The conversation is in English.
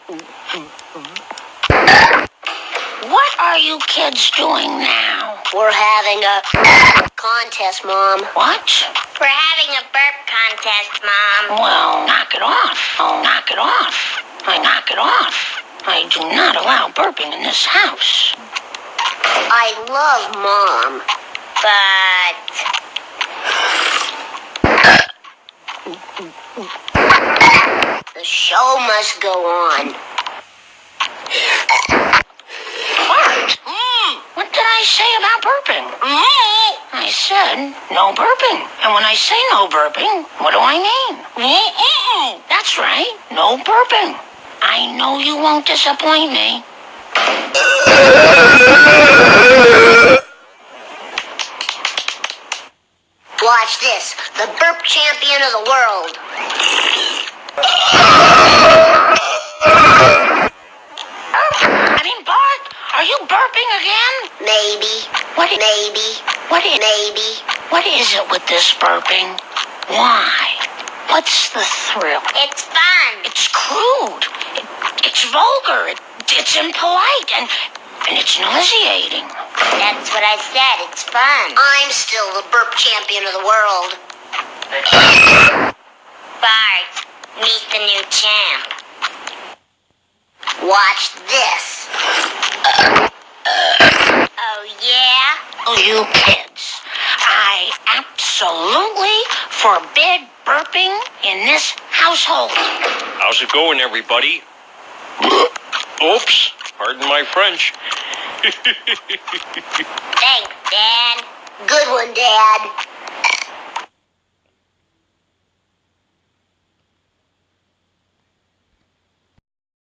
What are you kids doing now? We're having a contest, Mom. What? We're having a burp contest, Mom. Well, knock it off. Oh, knock it off. Knock it off. I do not allow burping in this house. I love Mom, but the show must go on. What? What did I say about burping? I said no burping. And when I say no burping, what do I mean? That's right, no burping. I know you won't disappoint me. Watch this, the burp champion of the world. Bart, are you burping again? Maybe. What is it with this burping? Why? What's the thrill? It's fun. It's crude. It's vulgar. It's impolite. And it's nauseating. That's what I said. It's fun. I'm still the burp champion of the world. Bart, meet the new champ. Watch this. Oh, yeah? Oh, you kids. I absolutely forbid burping in this household. How's it going, everybody? Oops, pardon my French. Thanks, Dad. Good one, Dad.